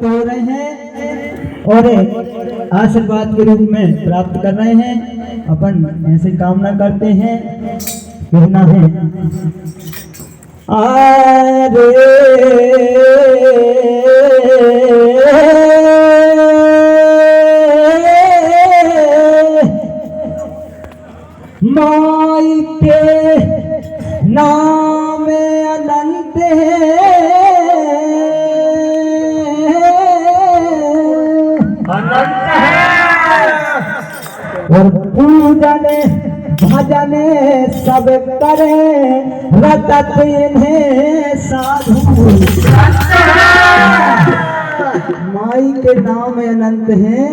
हो रहे हैं और आशीर्वाद के रूप में प्राप्त कर रहे हैं। अपन ऐसे कामना करते हैं, कहना है अरे माई के नाम अनंत है, और पूजन भजन सब करे रटत इन्हें साधु। माई के नाम अनंत है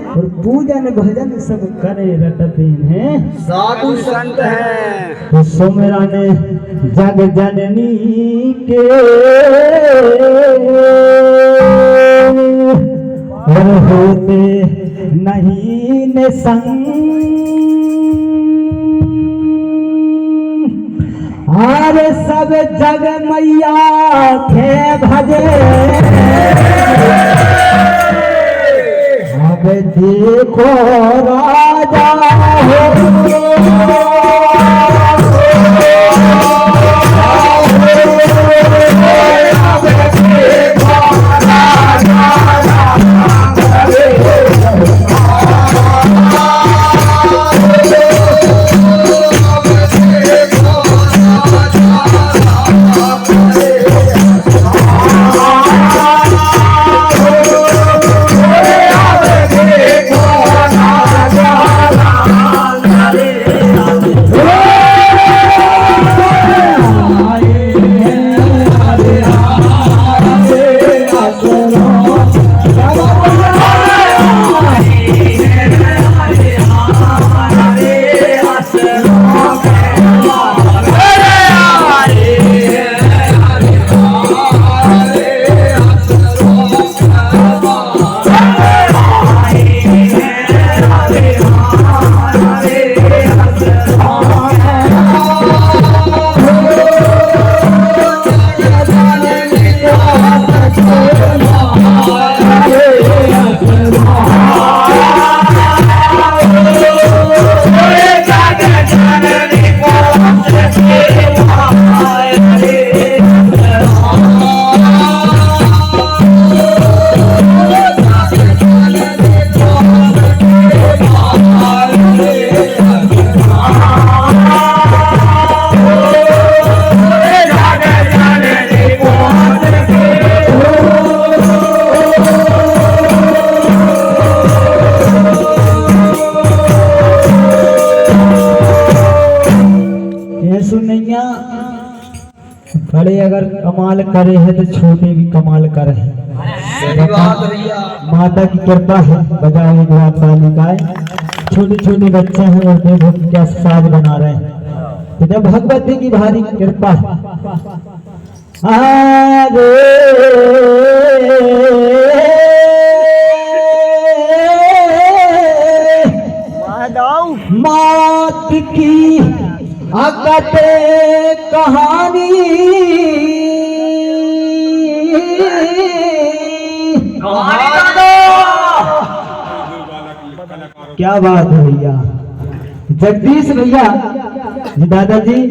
और पूजन भजन सब करे रटत इन्हें साधु संत है। तो सुमिरा ने जग जननी के होते नहीं न संग, और सब जग मैया के भजे। अब देखो राजा हो बड़े अगर कमाल करे है तो छोटे भी कमाल करे हैं। माता की कृपा है, बजाओ एक बार ताली का। छोटे छोटे बच्चे हैं और देखो क्या साज बना रहे हैं, तो जब भगवती की भारी कृपा है। मात की अकते कहानी क्या बात है भैया। जगदीश भैया दादाजी,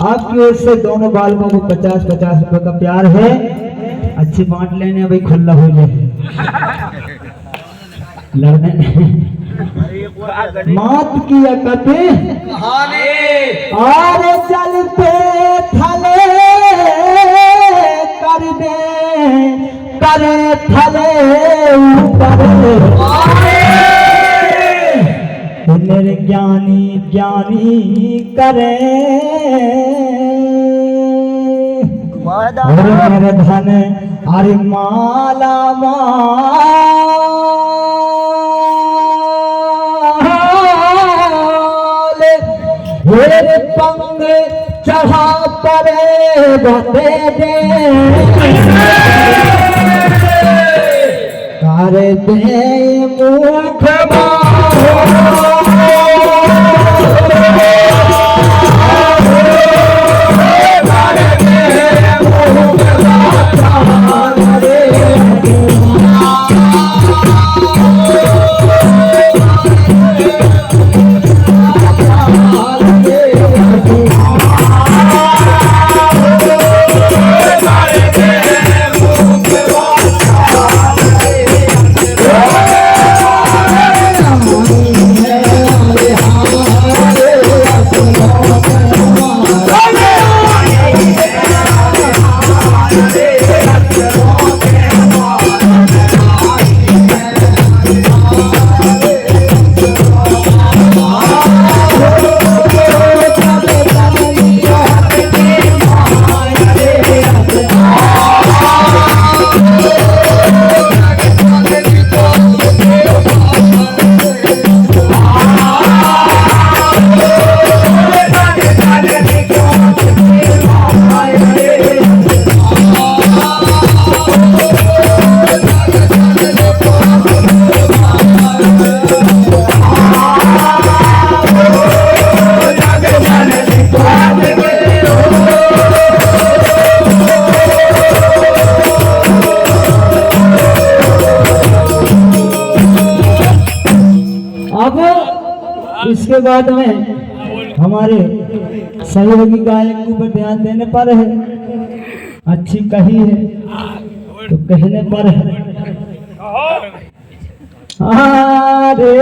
आपकी ओर से दोनों बालकों को 50-50 रुपए का प्यार है। अच्छी बांट लेने भाई, खुला हो जाए लड़ने। मात की अकते कहानी और चलते थले कर दे, करे थले ऊपर मेरे ज्ञानी ज्ञानी करे, और मेरे धन अरे माला मेरे पंग चढ़ा परे बते दे, करे दे मुख इसके बाद में हमारे सहयोगी गायक के ऊपर ध्यान देने पर है, अच्छी कही है तो कहने पर है। अरे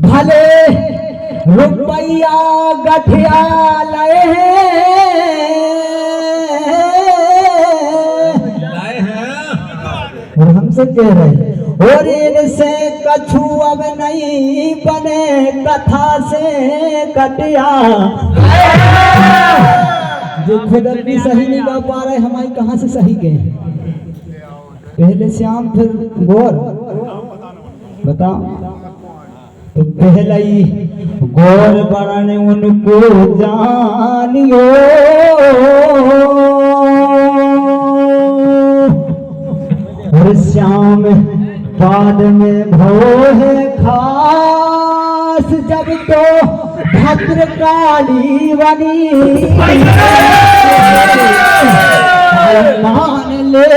भले रुपया गठिया लाए और हमसे कह रहे और इनसे कछु अब नहीं बने कथा से कटिया। जो खुद अपनी सही नहीं गा पा रहे हमारी कहाँ से सही गए। पहले श्याम फिर गौर बताओ तो पहला ही गौर बड़ाने उनको जानियो और श्याम बाद में भो है खास जब तो भद्रकाली बनी मान ले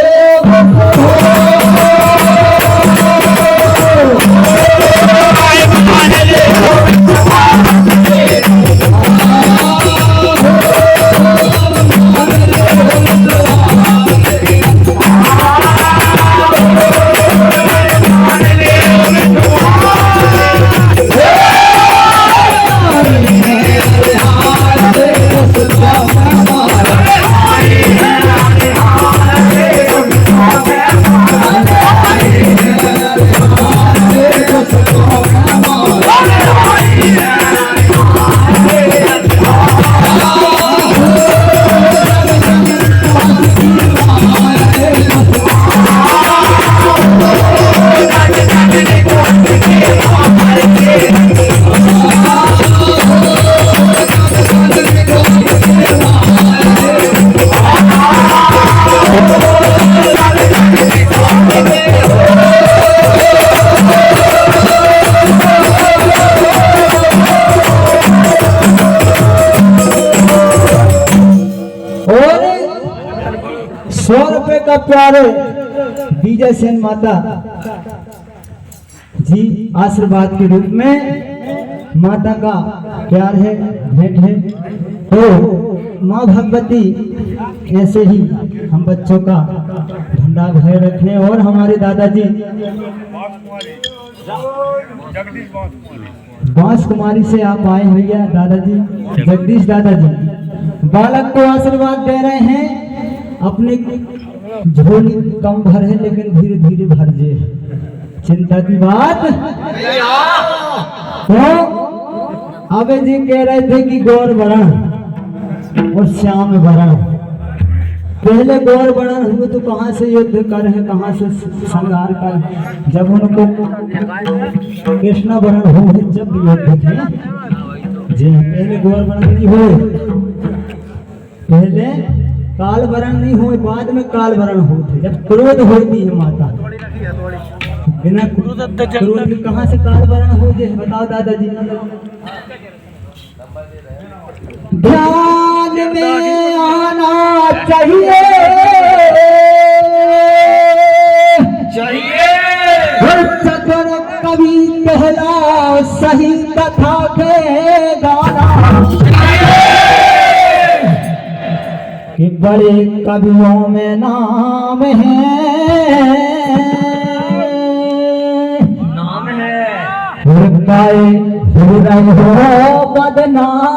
का प्यारे विजय सेन माता जी आशीर्वाद के रूप में माता का प्यार है, भेंट है। तो माँ भगवती ऐसे ही हम बच्चों का भंडार भय रखें। और हमारे दादाजी बांस कुमारी से आप आए भैया दादाजी जगदीश दादाजी बालक को आशीर्वाद दे रहे हैं। अपने झोली कम भर है लेकिन धीरे धीरे भर जे, चिंता की बात। तो अबे जी कह रहे थे कि गौर बरण और श्याम बरण। पहले गौर बरण हुए तो कहाँ से युद्ध कर है, कहाँ से संहार कर। जब उनको कृष्णा बरण हुए जब युद्ध थे जी, पहले गौर बरण नहीं हुए, पहले काल वरण नहीं हुए, बाद में काल वरण होते। जब क्रोध होती है माता, बिना क्रोध के कहाँ से काल वरण हो जाए बताओ दादाजी। ध्यान में आना चाहिए सदर कभी पहला सही कथा के गाना कि बड़े कवियों में नाम है, गाए हृदय हो बदनाम।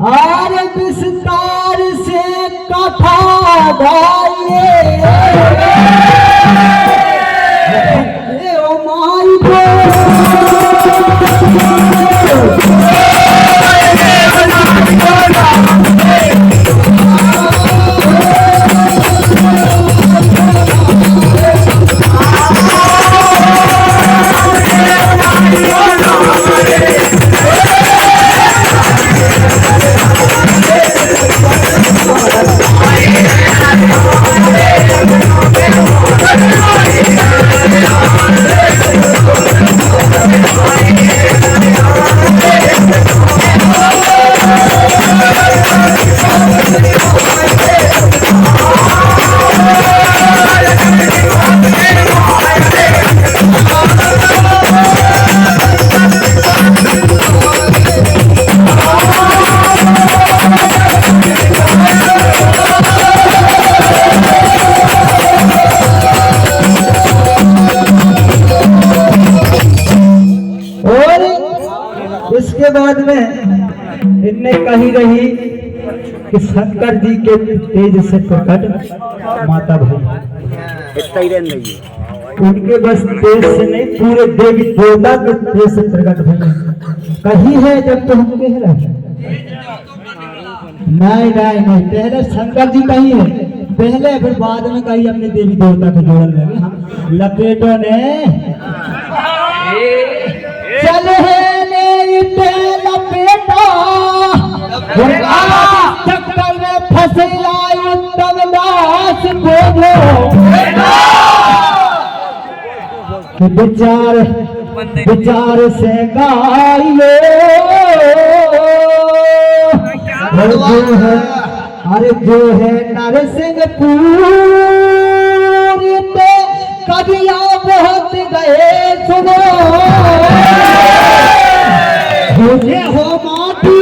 और विस्तार से कथा गाइए ओ माई को। Hey! इसके बाद में इनने कही रही कि शंकर जी के तेज से प्रकट माता भाई इतना ही रहने दीजिए। उनके बस तेज से नहीं, पूरे देवी देवता के तेज से प्रकट भई कही है। जब तो हम कह रहे नहीं नहीं नहीं, पहले शंकर जी कही है पहले, फिर बाद में कही अपने देवी देवता के जोड़न लगे हम लपेटों ने चले लपेटा चक्कर में फंसेला उत्तम दास बोलो विचार विचार से गाइयो अरे जो है नरसिंहपुर पे कबिया बहुत गए सुनो मुझे हो माटी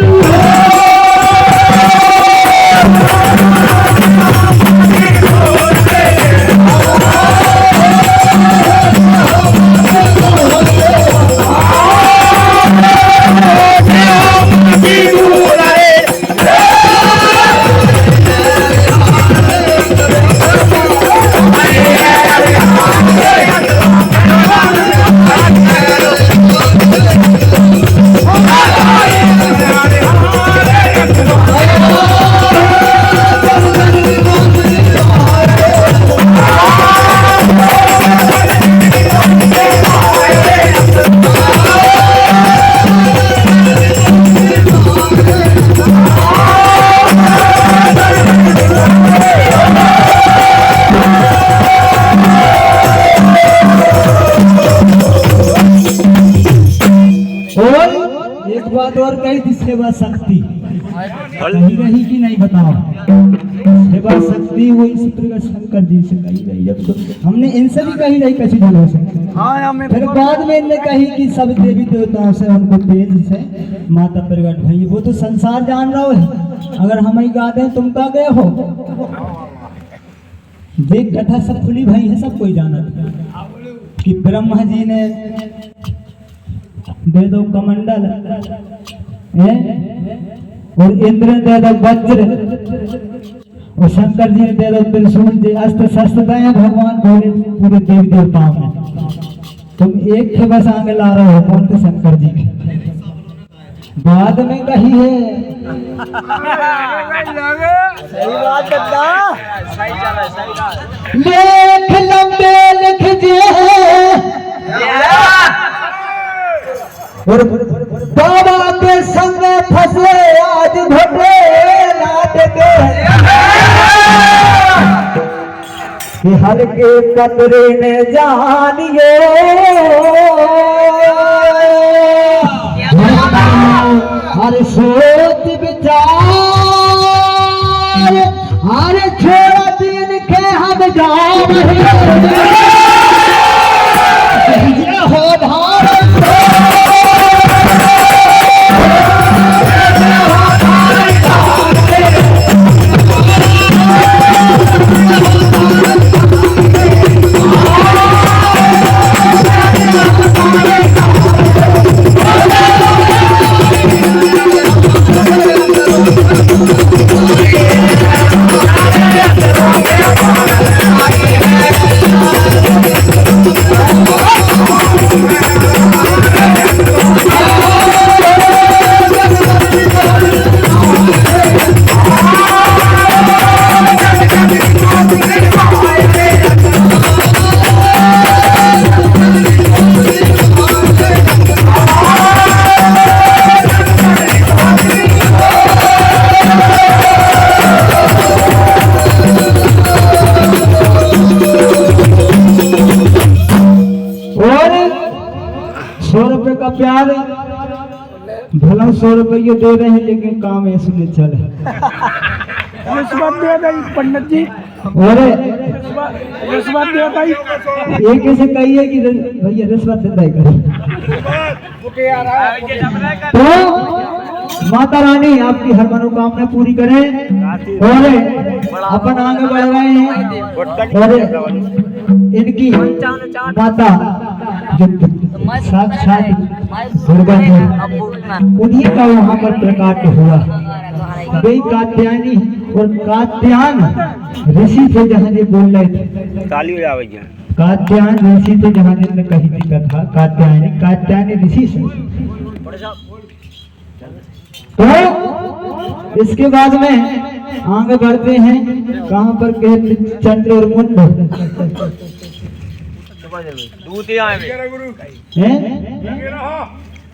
और कही थी सेवा शक्ति कही रही कि नहीं बताओ। सेवा शक्ति वही सूत्र शंकर जी से कही रही, जब तो हमने इनसे भी कही रही कसी ढंगों से। फिर बाद में इनने कही कि सब देवी देवताओं से उनको तेज से माता प्रगट भई। वो तो संसार जान रहा है, अगर हम ही गा दें तुम का गए हो। देख कथा सब खुली भाई है, सब कोई जाना कि ब्रह्मा जी ने दे दो कमंडल और इंद्र ने दे दो वज्र और शंकर जी ने दे दो त्रिशूल जी अस्त्र शस्त्र दे भगवान भोले पूरे देवी देवताओं में। तुम एक के बस आगे ला रहे हो, कौन थे शंकर जी के। बाद में कही है सही बात करता, लेख लंबे लिख जे और बाबा के संग फंसे आज घोटे नाटके कि हल्के कतरे ने जानियो हर सोच विचार हर छोड़ दिन के हम जान हो भारत प्यार भला 100 रुपये दे रहे हैं लेकिन काम ऐसे नहीं चले। रिश्वत दे गई पंडित जी, और रिश्वत दे गई। एक ऐसे कहिए कि भैया रिश्वत देता है तो माता रानी आपकी हर मनोकामना पूरी करें और अपन आगे बढ़ रहे हैं। और इनकी माता जो साक्षात दुर्गा जी, उन्हीं का वहाँ पर प्रकाट हुआ। वही कात्यायनी और कात्यायन ऋषि थे जहाँ ये बोल रहे थे, कात्यायन ऋषि थे जहाँ जिनने कही थी कथा कात्यायनी ऋषि से। तो इसके बाद में आगे बढ़ते हैं, कहाँ पर कहते चंद्र और मुंड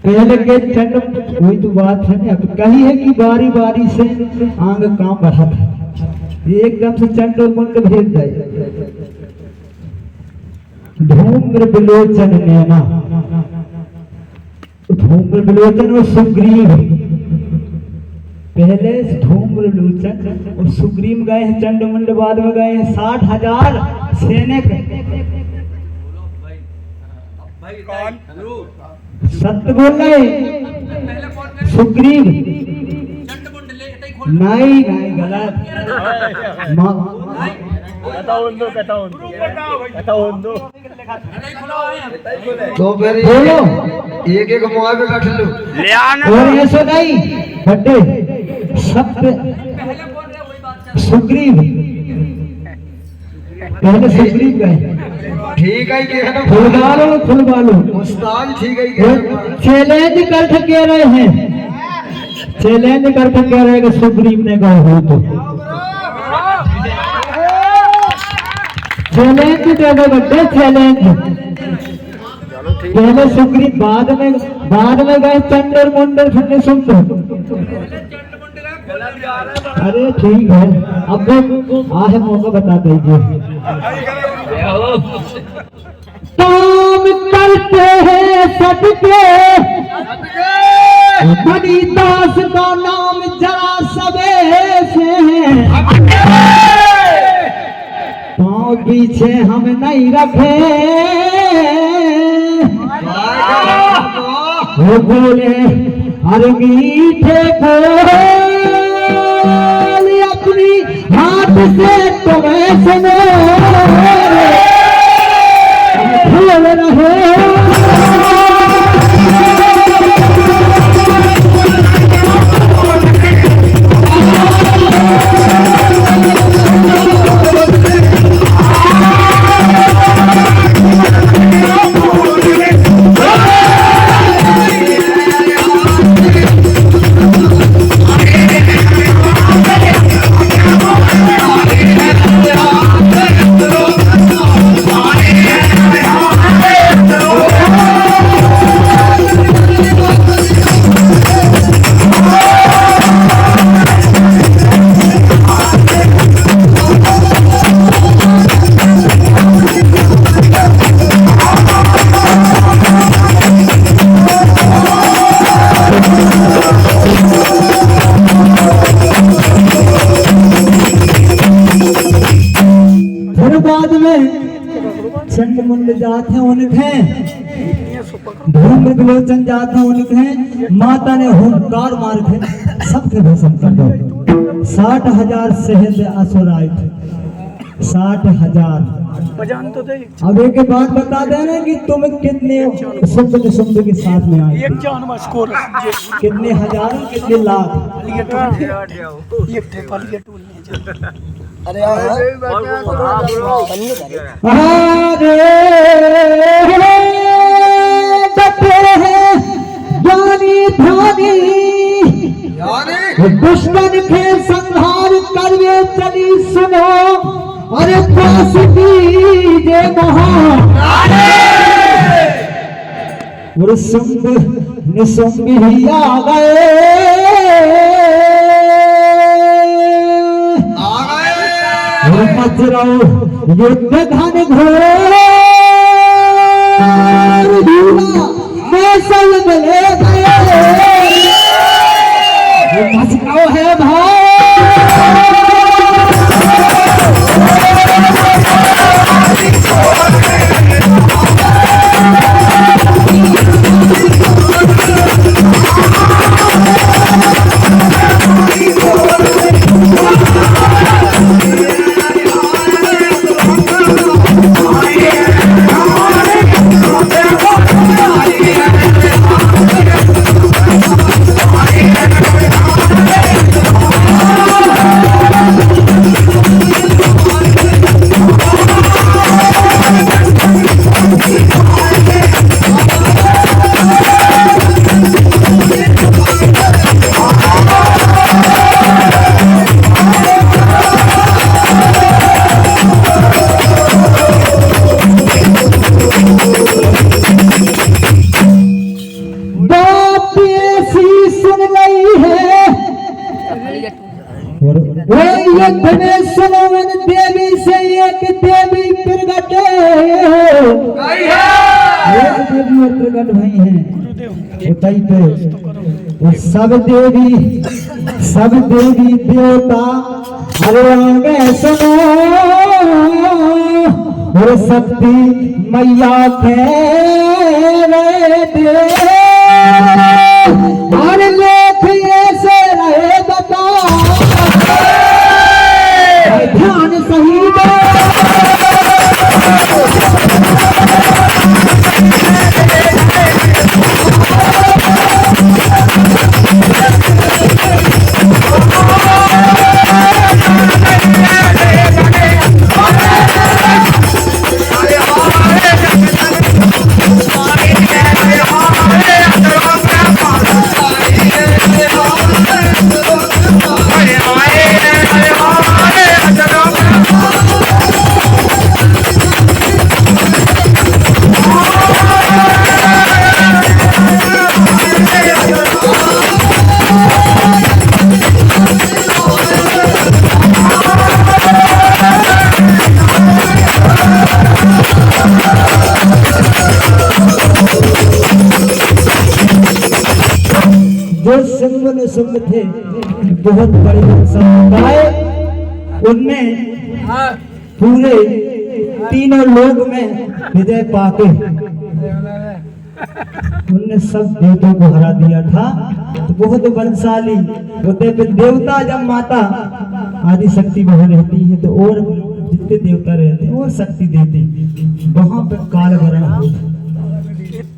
पहले के चंड, वही तो बात है ना, कही है कि बारी बारी से आगे काम बढ़ा था, ये एकदम से चंड और मुंड भेज जाए। धूम्र विलोचन नैना, धूम्र विलोचन और सुग्रीव, पहले धूम्र विलोचन और सुग्रीव गए हैं चंड मुंड, बाद में गए हैं 60,000 सैनिक। सत्य बोल रहे सुग्रीव, नहीं गलत। तो फिर बोलो एक मुआ पे रख लो और ऐसा नहीं बड्डे सत्य सुग्रीव, पहले सुग्रीव गए। ठीक है कि है ना, फुल बालो उस्ताद ठीक है कि चैलेंज कर कह रहे हैं, चैलेंज करके कह रहे हैं कि सुग्रीव ने कहा हो तो चैलेंज दे दो बड्डे, चैलेंज। पहले सुग्रीव, बाद में गए चंड और मुंड, फिर सुन तो। अरे ठीक है, अब आहे मौका बता दीजिए। काम करते हैं सबके, बड़ी दास का नाम जरा सबे से, पाँव पीछे हम नहीं रखे, वो बोले अरे मीठे बोल अपनी हाथ से तुम्हें सुनो भूल रहे। चंड मुंड जाते उनके, धूम्र विलोचन जाते उनके, माता ने हुंकार मार के सबके भस्म कर दो। 60,000 सहज असुर आए थे, 60,000। अब एक बात बता देना कि तुम कितने सुंदर के साथ में आए, कितने हजार, कितने लाख। अरे दुश्मन के संहार करवे चली सुनो, अरे पास दीजे महान और शुंभ निशुंभ ही आ गए, और मच रहो युद्ध घन घोर, मैं सब ले गए, मच रहो है भाई। युद्ध में सुनोवन देवी से एक देवी प्रगट देवी और प्रगट भाई हैं उताई पे वो सब देवी देवता अरे आगे सुनो और शक्ति मैया दे और लोग ऐसे रहे बता ध्यान सही सुंग थे बहुत बड़े समुदाय उनमें पूरे तीनों लोग में विजय पाके उनने सब देवताओं को हरा दिया था। तो बहुत बलशाली होते पे देवता जब माता आदि शक्ति वहां रहती है तो और जितने देवता रहते हैं और शक्ति देते वहां पर काल वरण होता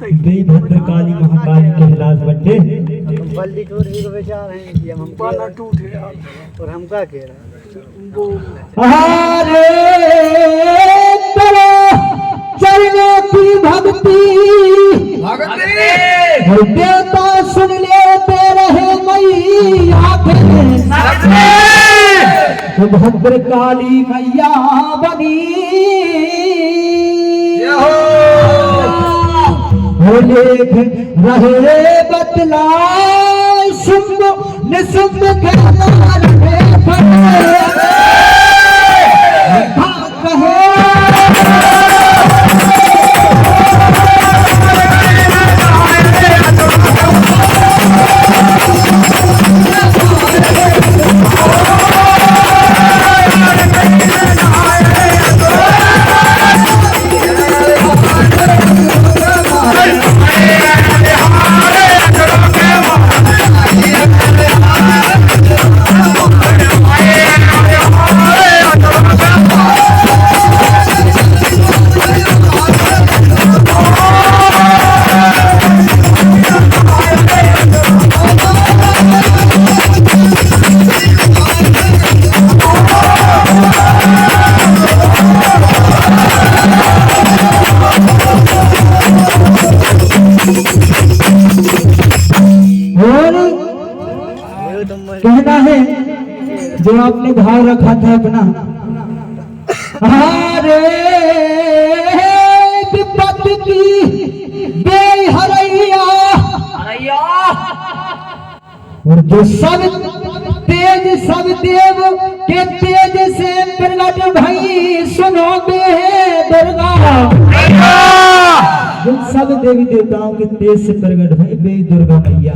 भद्र काली महाकाली के हिलास बट्टे बल्ली टूट भी बेचार हैं कि हम पाला टूटे और हम क्या कह रहे हरे करो चरणों की भक्ति देवता सुन लेते रहे मैया तो भद्र काली मैया बनी लेख रहे बतला शुंभ निशुंभ के मार में कहना है जो आपने भाव रखा था अपना हरे विपत की बेहरैया और जो सब देव के तेज से प्रगट भई सुनो बे दुर्गा जो सब देवी देवताओं के तेज से प्रगट भई बे दुर्गा मैया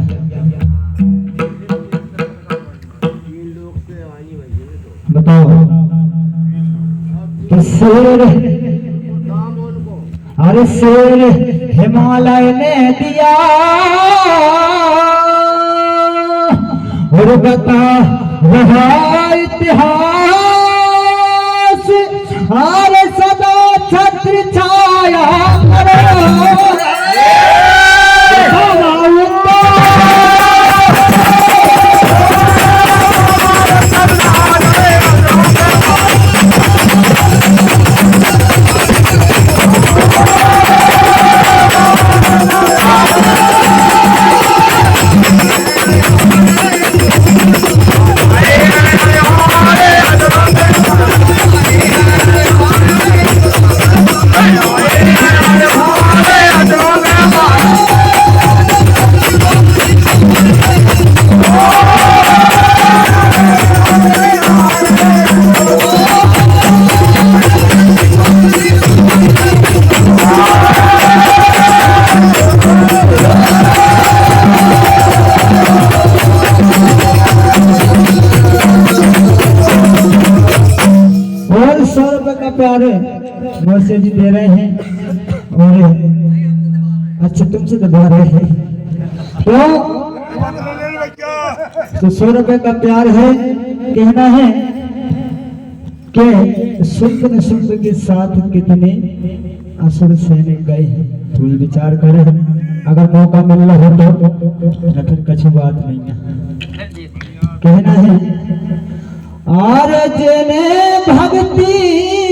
बताओ कि शेर अरे शेर हिमालय ने दिया और बता रहा इतिहास अरे सदा छत्र छाया पुरस्कार मौसे जी दे रहे हैं और अच्छा तुमसे तो दे रहे हैं तो 100 रुपए का प्यार है। कहना है कि शुल्क शुल्क के साथ कितने असुर सैनिक गए हैं। तो ये विचार करे अगर मौका मिल रहा हो तो फिर कछु बात नहीं है। कहना है और जने भक्ति